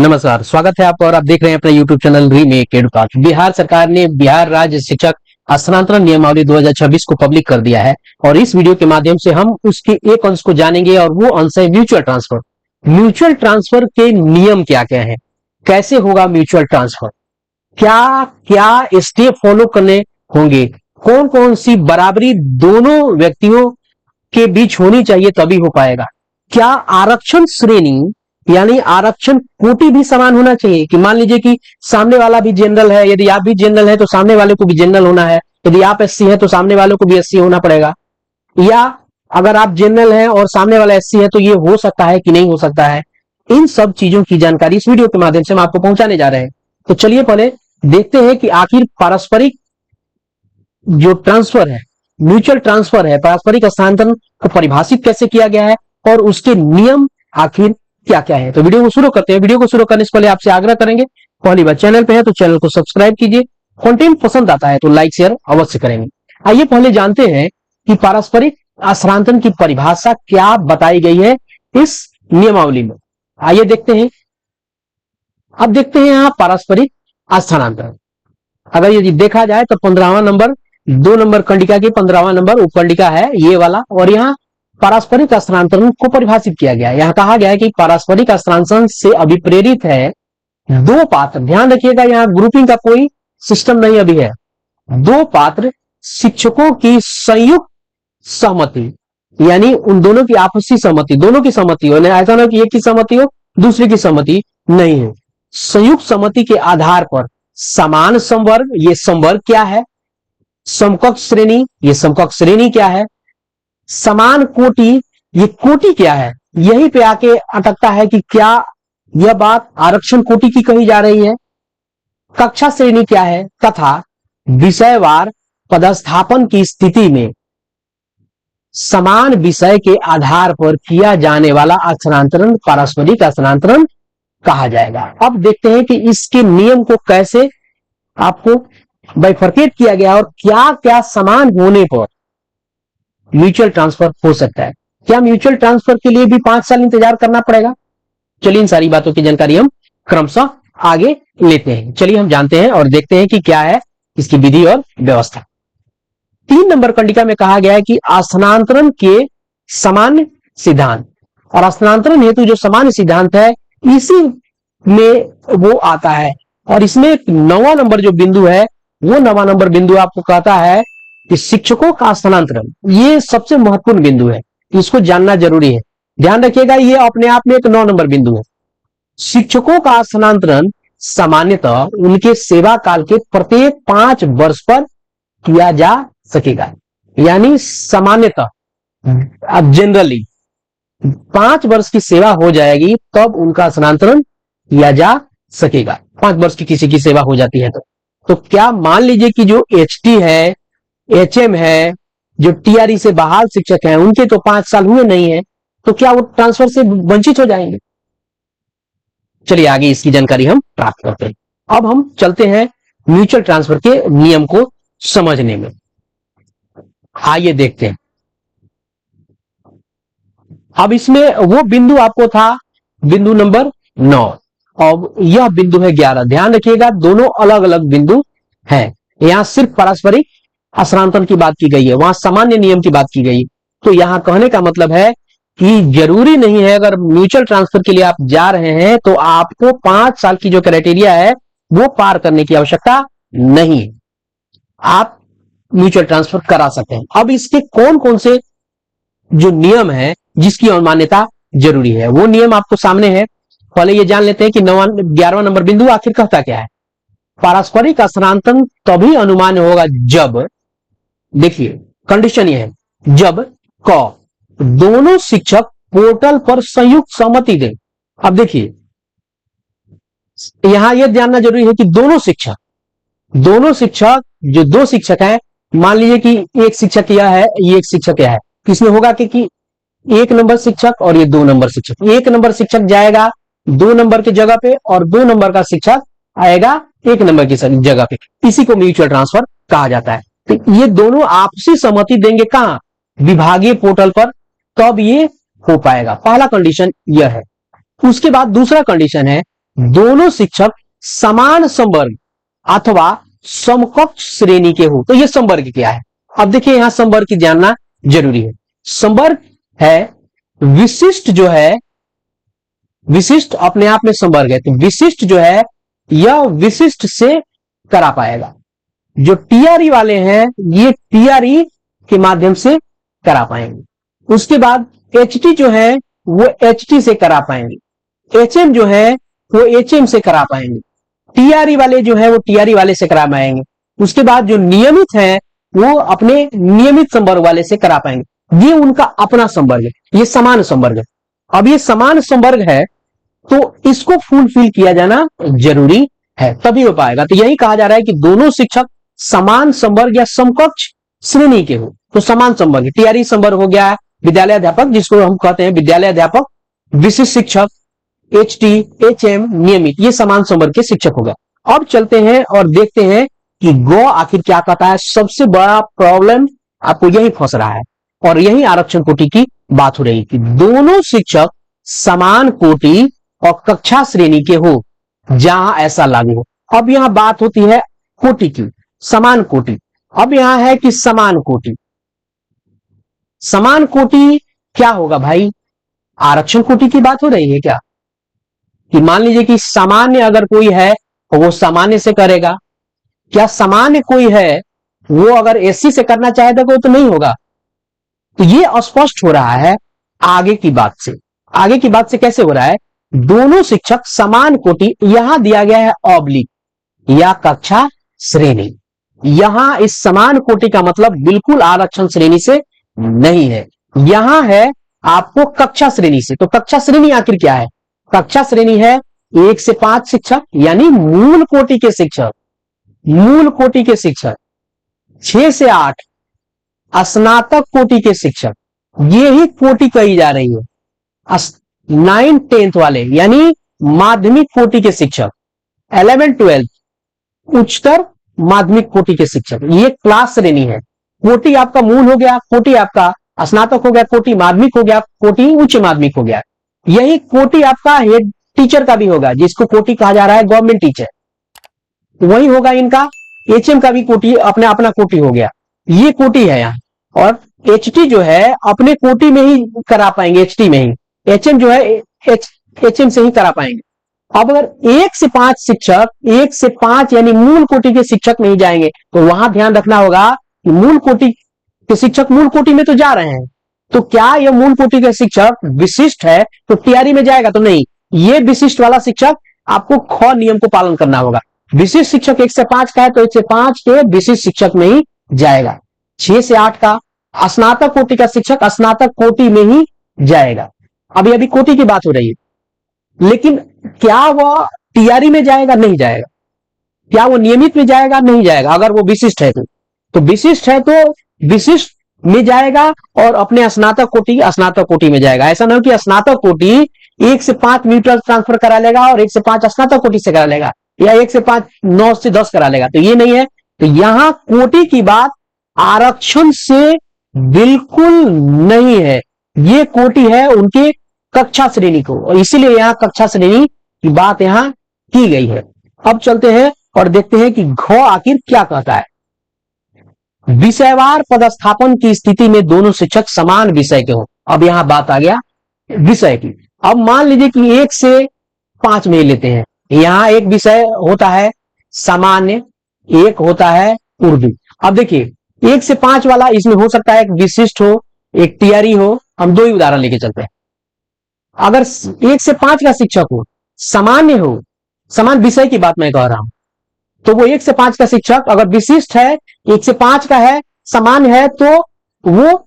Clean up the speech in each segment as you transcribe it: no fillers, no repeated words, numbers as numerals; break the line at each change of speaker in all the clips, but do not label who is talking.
नमस्कार, स्वागत है आपका और आप देख रहे हैं अपना YouTube channel remake educate. Bihar सरकार ने बिहार राज्य शिक्षक स्थानांतरण नियमावली 2026 को पब्लिक कर दिया है और इस वीडियो के माध्यम से हम उसके एक अंश को जानेंगे और वो अंश है म्यूचुअल ट्रांसफर। म्यूचुअल ट्रांसफर के नियम क्या क्या है, कैसे होगा म्यूचुअल ट्रांसफर, क्या क्या स्टेप फॉलो करने होंगे, कौन कौन सी बराबरी दोनों व्यक्तियों के बीच होनी चाहिए तभी हो पाएगा, क्या आरक्षण श्रेणी यानी आरक्षण कोटि भी समान होना चाहिए कि मान लीजिए कि सामने वाला भी जनरल है, यदि आप भी जनरल है तो सामने वाले को भी जनरल होना है, यदि आप एससी है तो सामने वाले को भी एससी होना पड़ेगा, या अगर आप जनरल हैं और सामने वाला एससी है तो ये हो सकता है कि नहीं हो सकता है। इन सब चीजों की जानकारी इस वीडियो के माध्यम से हम आपको पहुंचाने जा रहे हैं। तो चलिए पहले देखते हैं कि आखिर पारस्परिक जो ट्रांसफर है, म्यूचुअल ट्रांसफर है, पारस्परिक हस्तांतरण को परिभाषित कैसे किया गया है और उसके नियम आखिर क्या क्या है। तो वीडियो को शुरू करते हैं। वीडियो को शुरू करने से पहले आपसे आग्रह करेंगे, पहली बार चैनल पे है तो चैनल को सब्सक्राइब कीजिए, कंटेंट पसंद आता है तो लाइक शेयर अवश्य करेंगे। आइए पहले जानते हैं कि पारस्परिक हस्तांतरण की परिभाषा क्या बताई गई है इस नियमावली में। आइए देखते हैं। अब देखते हैं यहां पारस्परिक हस्तांतरण। अगर यदि देखा जाए तो 15वां नंबर, 2 नंबर कंडिका की 15वां नंबर उपकंडिका है ये वाला, और यहाँ पारस्परिक हस्तांतरण को परिभाषित किया गया है। यहां कहा गया है कि पारस्परिक हस्तांतरण से अभिप्रेरित है दो पात्र, ध्यान रखिएगा यहां ग्रुपिंग का कोई सिस्टम नहीं अभी है, दो पात्र शिक्षकों की संयुक्त सहमति, यानी उन दोनों की आपसी सहमति, दोनों की सहमति हो, ऐसा ना कि एक की सहमति हो दूसरे की सहमति नहीं है, संयुक्त सहमति के आधार पर समान संवर्ग, ये संवर्ग क्या है, समकक्ष श्रेणी, ये समकक्ष श्रेणी क्या है, समान कोटि, ये कोटि क्या है, यहीं पे आके अटकता है कि क्या यह बात आरक्षण कोटि की कही जा रही है, कक्षा श्रेणी क्या है, तथा विषयवार पदस्थापन की स्थिति में समान विषय के आधार पर किया जाने वाला हस्तांतरण पारस्परिक हस्तांतरण कहा जाएगा। अब देखते हैं कि इसके नियम को कैसे आपको बाइफरकेट किया गया और क्या क्या समान होने पर म्यूचुअल ट्रांसफर हो सकता है। क्या म्यूचुअल ट्रांसफर के लिए भी 5 साल इंतजार करना पड़ेगा? चलिए इन सारी बातों की जानकारी हम क्रमशः आगे लेते हैं। चलिए हम जानते हैं और देखते हैं कि क्या है इसकी विधि और व्यवस्था। 3 नंबर कंडिका में कहा गया है कि स्थानांतरण के सामान्य सिद्धांत, और स्थानांतरण हेतु जो सामान्य सिद्धांत है इसी में वो आता है, और इसमें 9वां नंबर जो बिंदु है वो 9वां नंबर बिंदु आपको कहता है कि शिक्षकों का स्थानांतरण, ये सबसे महत्वपूर्ण बिंदु है, इसको जानना जरूरी है। ध्यान रखिएगा ये अपने आप में एक 9 नंबर बिंदु है। शिक्षकों का स्थानांतरण सामान्यतः उनके सेवा काल के प्रत्येक 5 वर्ष पर किया जा सकेगा, यानी सामान्यतः अब जनरली 5 वर्ष की सेवा हो जाएगी तब उनका स्थानांतरण किया जा सकेगा। 5 वर्ष की किसी की सेवा हो जाती है तो क्या मान लीजिए कि जो एचटी है, एचएम है, जो टीआरई से बहाल शिक्षक हैं उनके तो 5 साल हुए नहीं है, तो क्या वो ट्रांसफर से वंचित हो जाएंगे? चलिए आगे इसकी जानकारी हम प्राप्त करते हैं। अब हम चलते हैं म्यूचुअल ट्रांसफर के नियम को समझने में। आइए देखते हैं। अब इसमें वो बिंदु आपको था बिंदु नंबर 9 और यह बिंदु है 11। ध्यान रखिएगा दोनों अलग अलग बिंदु हैं। यहां सिर्फ पारस्परिक हस्तांतरण की बात की गई है, वहां सामान्य नियम की बात की गई। तो यहां कहने का मतलब है कि जरूरी नहीं है अगर म्यूचुअल ट्रांसफर के लिए आप जा रहे हैं तो आपको 5 साल की जो क्राइटेरिया है वो पार करने की आवश्यकता नहीं है, आप म्यूचुअल ट्रांसफर करा सकते हैं। अब इसके कौन कौन से जो नियम है जिसकी अमान्यता जरूरी है वो नियम आपको सामने है। पहले ये जान लेते हैं कि 11वां नंबर बिंदु आखिर कहता क्या है। पारस्परिक हस्तांतरण तभी अनुमान्य होगा जब, देखिए कंडीशन ये है, जब क दोनों शिक्षक पोर्टल पर संयुक्त सहमति दें। अब देखिए यहां यह जानना जरूरी है कि दोनों शिक्षक जो 2 शिक्षक हैं, मान लीजिए कि एक शिक्षक यह है, ये एक शिक्षक यह है, इसमें होगा कि 1 नंबर शिक्षक और ये 2 नंबर शिक्षक, 1 नंबर शिक्षक जाएगा 2 नंबर की जगह पे और 2 नंबर का शिक्षक आएगा 1 नंबर की जगह पे, इसी को म्यूचुअल ट्रांसफर कहा जाता है। तो ये दोनों आपसी सहमति देंगे कहां, विभागीय पोर्टल पर, तब ये हो पाएगा। पहला कंडीशन यह है। उसके बाद दूसरा कंडीशन है दोनों शिक्षक समान संवर्ग अथवा समकक्ष श्रेणी के हो। तो ये संवर्ग क्या है? अब देखिए यहां संवर्ग की जानना जरूरी है। संवर्ग है विशिष्ट, जो है विशिष्ट अपने आप में संवर्ग है, तो विशिष्ट जो है यह विशिष्ट से करा पाएगा। जो टीआरई वाले हैं ये टीआरई के माध्यम से करा पाएंगे। उसके बाद एचटी जो है वो एचटी से करा पाएंगे, एचएम जो है वो एचएम से करा पाएंगे, टीआरई वाले जो है वो टीआरई वाले से करा पाएंगे। उसके बाद जो नियमित है वो अपने नियमित संवर्ग वाले से करा पाएंगे। ये उनका अपना संवर्ग है, ये समान संवर्ग है। अब ये समान संवर्ग है तो इसको फुलफिल किया जाना जरूरी है, तभी हो पाएगा। तो यही कहा जा रहा है कि दोनों शिक्षक समान संवर्ग या समकक्ष श्रेणी के हो। तो समान संवर्ग टीआरई संवर्ग हो गया विद्यालय अध्यापक, जिसको हम कहते हैं विद्यालय अध्यापक, विशिष्ट शिक्षक एचटी, एचएम, नियमित, ये समान संवर्ग के शिक्षक हो गए। अब चलते हैं और देखते हैं कि गौ आखिर क्या कहता है। सबसे बड़ा प्रॉब्लम आपको यही फंस रहा है और यही आरक्षण कोटि की बात हो रही कि दोनों शिक्षक समान कोटि और कक्षा श्रेणी के हो जहां ऐसा लागू हो। अब यहां बात होती है कोटि की, समान कोटि। अब यहां है कि समान कोटि, समान कोटि क्या होगा भाई? आरक्षण कोटि की बात हो रही है क्या? कि मान लीजिए कि सामान्य अगर कोई है तो वो सामान्य से करेगा, क्या सामान्य कोई है वो अगर एससी से करना चाहे तो नहीं होगा? तो ये अस्पष्ट हो रहा है आगे की बात से। आगे की बात से कैसे हो रहा है? दोनों शिक्षक समान कोटि, यहां दिया गया है ऑब्लिक या कक्षा श्रेणी। यहां इस समान कोटि का मतलब बिल्कुल आरक्षण श्रेणी से नहीं है, यहां है आपको कक्षा श्रेणी से। तो कक्षा श्रेणी आखिर क्या है? कक्षा श्रेणी है 1 से 5 शिक्षक, यानी मूल कोटि के शिक्षक, मूल कोटि के शिक्षक। 6 से 8 स्नातक कोटि के शिक्षक, ये ही कोटि कही जा रही है। 9, 10th वाले यानी माध्यमिक कोटि के शिक्षक, 11, 12 उच्चतर माध्यमिक कोटि के शिक्षक, ये क्लास श्रेणी है। कोटि आपका मूल हो गया, कोटि आपका स्नातक हो गया, कोटि माध्यमिक हो गया, कोटि उच्च माध्यमिक हो गया। यही कोटि आपका हेड टीचर का भी होगा, जिसको कोटि कहा जा रहा है गवर्नमेंट टीचर, वही होगा इनका। एचएम का भी कोटि अपने अपना कोटि हो गया, ये कोटि है यहाँ। और एचटी जो है अपने कोटि में ही करा पाएंगे, एचटी में ही। एचएम जो है एचएम से ही करा पाएंगे। अब अगर 1 से 5 शिक्षक, 1 से 5 यानी मूल कोटि के शिक्षक नहीं जाएंगे, तो वहां ध्यान रखना होगा कि मूल कोटि के शिक्षक मूल कोटि में तो जा रहे हैं, तो क्या यह मूल कोटि का शिक्षक विशिष्ट है तो टीआरई में जाएगा? तो नहीं, ये विशिष्ट वाला शिक्षक आपको ख नियम को पालन करना होगा। विशिष्ट शिक्षक 1 से 5 का है तो 1 से 5 के विशिष्ट शिक्षक में ही जाएगा। 6 से 8 का स्नातक कोटि का शिक्षक स्नातक कोटि में ही जाएगा। अभी कोटि की बात हो रही है, लेकिन क्या वह टीआरई में जाएगा? नहीं जाएगा। क्या वो नियमित में जाएगा? नहीं जाएगा। अगर वो विशिष्ट है तो विशिष्ट है तो विशिष्ट में जाएगा और अपने स्नातक कोटि में जाएगा। ऐसा ना हो कि स्नातक कोटि 1 से 5 म्यूचुअल ट्रांसफर करा लेगा और 1 से 5 स्नातक कोटि से करा लेगा, या 1 से 5 9 से 10 करा लेगा, तो ये नहीं है। तो यहां कोटि की बात आरक्षण से बिल्कुल नहीं है, ये कोटि है उनके कक्षा श्रेणी को, और इसीलिए यहां कक्षा श्रेणी की बात यहां की गई है। अब चलते हैं और देखते हैं कि घ आखिर क्या कहता है। विषयवार पदस्थापन की स्थिति में दोनों शिक्षक समान विषय के हों। अब यहां बात आ गया विषय की। अब मान लीजिए कि 1 से 5 में लेते हैं, यहां एक विषय होता है सामान्य, एक होता है उर्दू। अब देखिए 1 से 5 वाला, इसमें हो सकता है एक विशिष्ट हो, एक टीआरई हो। हम 2 ही उदाहरण लेके चलते हैं। अगर 1 से 5 का शिक्षक हो, सामान्य हो, समान विषय की बात मैं कह रहा हूं, तो वो 1 से 5 का शिक्षक अगर विशिष्ट है, 1 से 5 का है, समान है, तो वो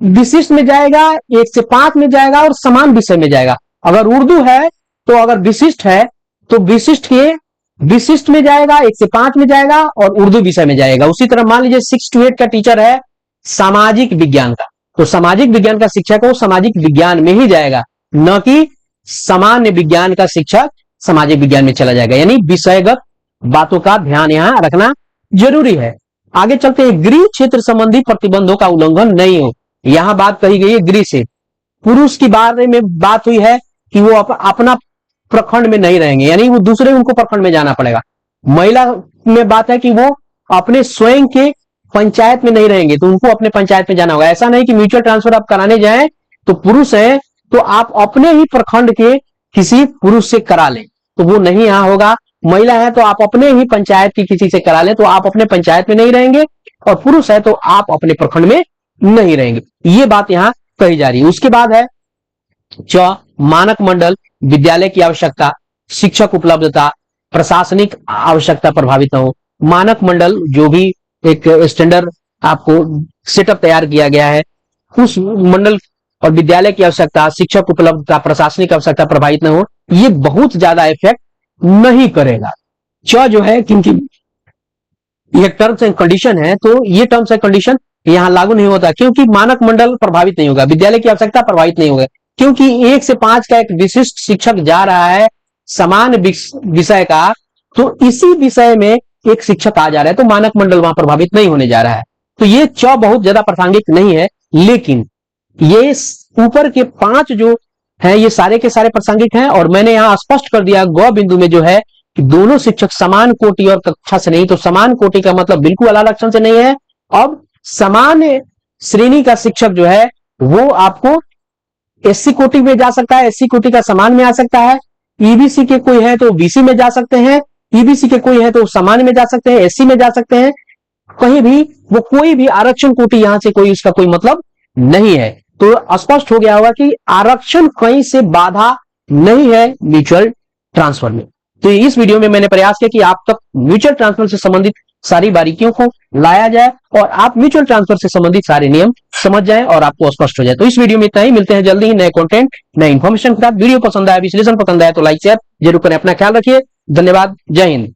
विशिष्ट में जाएगा, 1 से 5 में जाएगा और समान विषय में जाएगा। अगर उर्दू है तो अगर विशिष्ट है तो विशिष्ट के विशिष्ट में जाएगा, 1 से 5 में जाएगा और उर्दू विषय में जाएगा। उसी तरह मान लीजिए 6 to 8 का टीचर है सामाजिक विज्ञान का, तो सामाजिक विज्ञान का शिक्षक वो सामाजिक विज्ञान में ही जाएगा, न कि सामान्य विज्ञान का शिक्षक सामाजिक विज्ञान में चला जाएगा। यानी विषयगत बातों का ध्यान यहां रखना जरूरी है। आगे चलते हैं, गृह क्षेत्र संबंधी प्रतिबंधों का उल्लंघन नहीं हो। यहां बात कही गई है गृह से, पुरुष के बारे में बात हुई है कि वो अपना प्रखंड में नहीं रहेंगे, यानी वो दूसरे उनको प्रखंड में जाना पड़ेगा। महिला में बात है कि वो अपने स्वयं के पंचायत में नहीं रहेंगे, तो उनको अपने पंचायत में जाना होगा। ऐसा नहीं कि म्यूचुअल ट्रांसफर आप कराने जाएं तो पुरुष है तो आप अपने ही प्रखंड के किसी पुरुष से करा लें, तो वो नहीं यहां होगा। महिला है तो आप अपने ही पंचायत की किसी से करा लें, तो आप अपने पंचायत में नहीं रहेंगे, और पुरुष है तो आप अपने प्रखंड में नहीं रहेंगे। ये बात यहां कही जा रही है। उसके बाद है मानक मंडल, विद्यालय की आवश्यकता, शिक्षक उपलब्धता, प्रशासनिक आवश्यकता प्रभावित न हो। मानक मंडल जो भी एक स्टैंडर्ड आपको सेटअप तैयार किया गया है, उस मंडल और विद्यालय की आवश्यकता, शिक्षक उपलब्धता, प्रशासनिक आवश्यकता प्रभावित न हो, ये बहुत ज्यादा इफेक्ट नहीं करेगा। जो है क्योंकि ये टर्म्स एंड कंडीशन है, तो ये टर्म्स एंड कंडीशन यहां लागू नहीं होता, क्योंकि मानक मंडल प्रभावित नहीं होगा, विद्यालय की आवश्यकता प्रभावित नहीं होगा, क्योंकि 1 से 5 का एक विशिष्ट शिक्षक जा रहा है समान विषय का, तो इसी विषय में एक शिक्षक आ जा रहा है, तो मानक मंडल वहां प्रभावित नहीं होने जा रहा है। तो ये बहुत ज्यादा प्रासंगिक नहीं है, लेकिन ये ऊपर के 5 जो है ये सारे के सारे प्रासंगिक हैं। और मैंने यहां स्पष्ट कर दिया ग बिंदु में जो है कि दोनों शिक्षक समान कोटि और कक्षा से नहीं, तो समान कोटि का मतलब बिल्कुल अलग लक्षण से नहीं है। अब समान श्रेणी का शिक्षक जो है वो आपको एससी कोटि में जा सकता है, एससी कोटि का समान में आ सकता है, ईबीसी के कोई है तो बीसी में जा सकते हैं, ईबीसी के कोई है तो समान में जा सकते हैं, एससी में जा सकते हैं, कहीं भी वो कोई भी आरक्षण कोटि यहां से कोई उसका कोई मतलब नहीं है। तो स्पष्ट हो गया होगा कि आरक्षण कहीं से बाधा नहीं है म्यूचुअल ट्रांसफर में। तो इस वीडियो में मैंने प्रयास किया कि आप तक म्यूचुअल ट्रांसफर से संबंधित सारी बारीकियों को लाया जाए और आप म्यूचुअल ट्रांसफर से संबंधित सारे नियम समझ जाएं और आपको स्पष्ट हो जाए। तो इस वीडियो में इतना ही, मिलते हैं जल्दी ही नए कंटेंट, नए इंफॉर्मेशन के साथ। वीडियो पसंद आया, विश्लेषण पसंद आया तो लाइक शेयर जरूर करें। अपना ख्याल रखिए, धन्यवाद, जय हिंद।